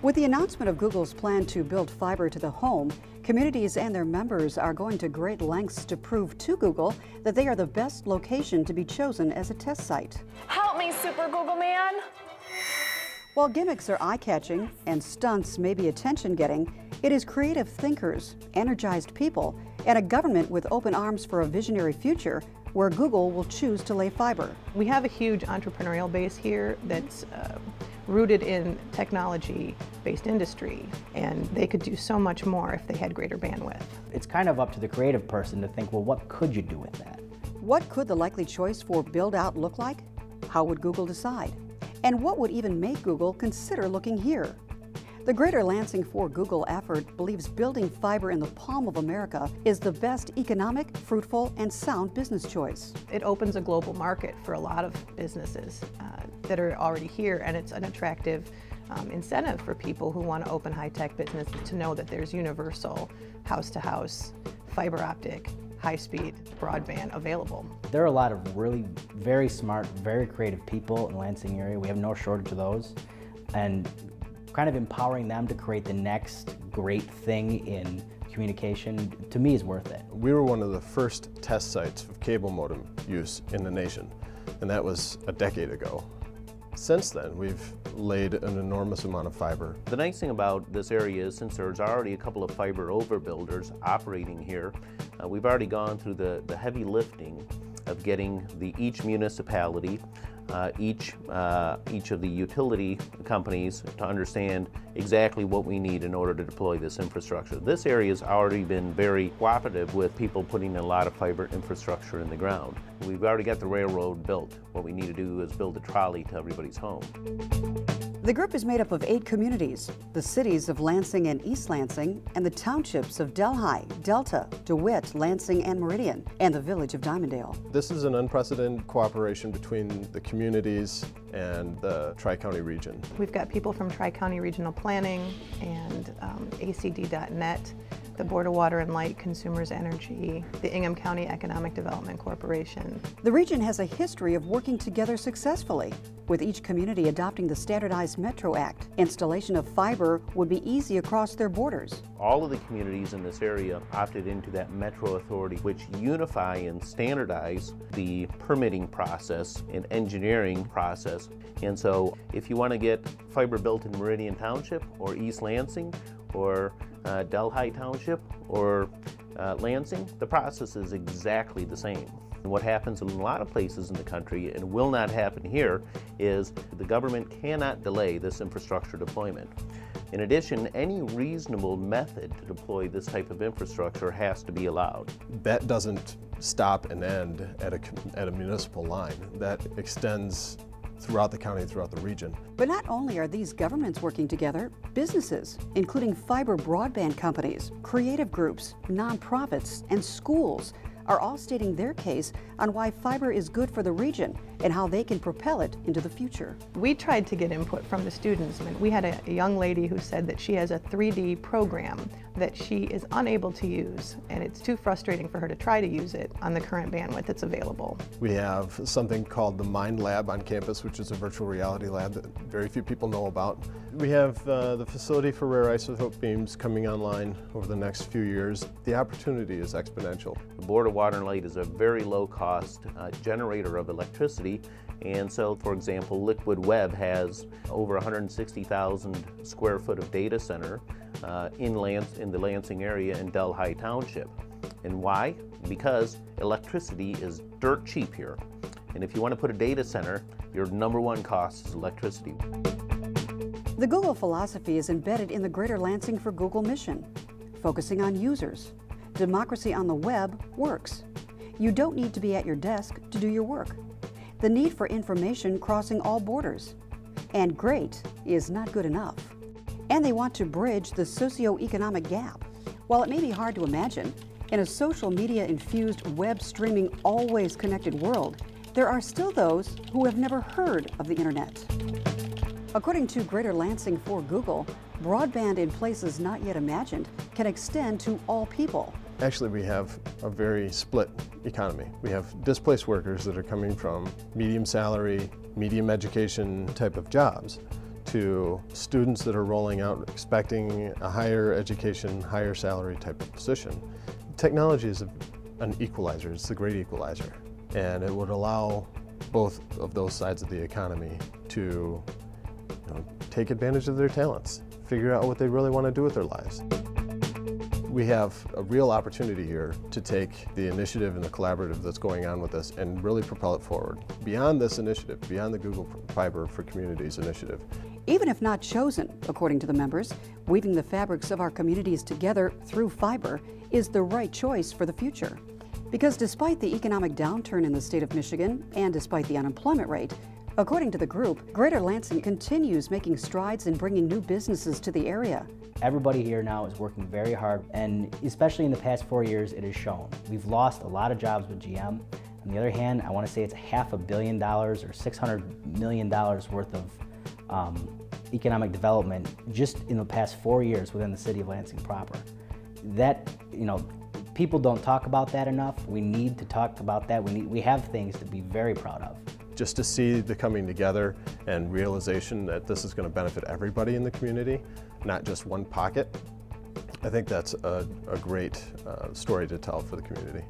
With the announcement of Google's plan to build fiber to the home, communities and their members are going to great lengths to prove to Google that they are the best location to be chosen as a test site. Help me, Super Google Man! While gimmicks are eye-catching and stunts may be attention-getting, it is creative thinkers, energized people, and a government with open arms for a visionary future where Google will choose to lay fiber. We have a huge entrepreneurial base here that's rooted in technology-based industry, and they could do so much more if they had greater bandwidth. It's kind of up to the creative person to think, well, what could you do with that? What could the likely choice for build-out look like? How would Google decide? And what would even make Google consider looking here? The Greater Lansing for Google effort believes building fiber in the palm of America is the best economic, fruitful, and sound business choice. It opens a global market for a lot of businesses that are already here, and it's an attractive incentive for people who want to open high-tech businesses to know that there's universal, house-to-house, fiber optic, high-speed broadband available. There are a lot of really very smart, very creative people in the Lansing area. We have no shortage of those. And kind of empowering them to create the next great thing in communication, to me, is worth it. We were one of the first test sites of cable modem use in the nation, and that was a decade ago. Since then, we've laid an enormous amount of fiber. The nice thing about this area is, since there's already a couple of fiber overbuilders operating here, we've already gone through the heavy lifting of getting each municipality, each of the utility companies to understand exactly what we need in order to deploy this infrastructure. This area has already been very cooperative with people putting a lot of fiber infrastructure in the ground. We've already got the railroad built. What we need to do is build a trolley to everybody's home. The group is made up of 8 communities, the cities of Lansing and East Lansing, and the townships of Delhi, Delta, DeWitt, Lansing, and Meridian, and the village of Diamonddale. This is an unprecedented cooperation between the communities and the Tri-County region. We've got people from Tri-County Regional Planning and ACD.net, the Board of Water and Light, Consumers Energy, the Ingham County Economic Development Corporation. The region has a history of working together successfully, with each community adopting the Standardized Metro Act. Installation of fiber would be easy across their borders. All of the communities in this area opted into that Metro Authority, which unify and standardize the permitting process and engineering process. And so if you want to get fiber built in Meridian Township or East Lansing or Delhi Township or Lansing, the process is exactly the same. And what happens in a lot of places in the country, and will not happen here, is the government cannot delay this infrastructure deployment. In addition, any reasonable method to deploy this type of infrastructure has to be allowed. That doesn't stop and end at a municipal line. That extends throughout the county, throughout the region. But not only are these governments working together, businesses, including fiber broadband companies, creative groups, nonprofits, and schools, are all stating their case on why fiber is good for the region and how they can propel it into the future. We tried to get input from the students. We had a young lady who said that she has a 3D program that she is unable to use, and it's too frustrating for her to try to use it on the current bandwidth that's available. We have something called the Mind Lab on campus, which is a virtual reality lab that very few people know about. We have the facility for rare isotope beams coming online over the next few years. The opportunity is exponential. The Board of Water and Light is a very low-cost generator of electricity, and so, for example, Liquid Web has over 160,000 square foot of data center in the Lansing area in Delhi Township. And why? Because electricity is dirt cheap here. And if you want to put a data center, your #1 cost is electricity. The Google philosophy is embedded in the Greater Lansing for Google mission, focusing on users. Democracy on the web works. You don't need to be at your desk to do your work. The need for information crossing all borders. And great is not good enough. And they want to bridge the socio-economic gap. While it may be hard to imagine, in a social media-infused, web-streaming, always-connected world, there are still those who have never heard of the internet. According to Greater Lansing for Google, broadband in places not yet imagined can extend to all people. Actually, we have a very split economy. We have displaced workers that are coming from medium salary, medium education type of jobs to students that are rolling out expecting a higher education, higher salary type of position. Technology is an equalizer, it's the great equalizer, and it would allow both of those sides of the economy to take advantage of their talents, figure out what they really want to do with their lives. We have a real opportunity here to take the initiative and the collaborative that's going on with this and really propel it forward. Beyond this initiative, beyond the Google Fiber for Communities initiative. Even if not chosen, according to the members, weaving the fabrics of our communities together through fiber is the right choice for the future. Because despite the economic downturn in the state of Michigan and despite the unemployment rate, according to the group, Greater Lansing continues making strides in bringing new businesses to the area. Everybody here now is working very hard, and especially in the past 4 years, it has shown. We've lost a lot of jobs with GM. On the other hand, I want to say it's $500 million or $600 million worth of economic development just in the past 4 years within the city of Lansing proper. That, people don't talk about that enough. We need to talk about that. We have things to be very proud of. Just to see the coming together and realization that this is going to benefit everybody in the community, not just one pocket, I think that's a great story to tell for the community.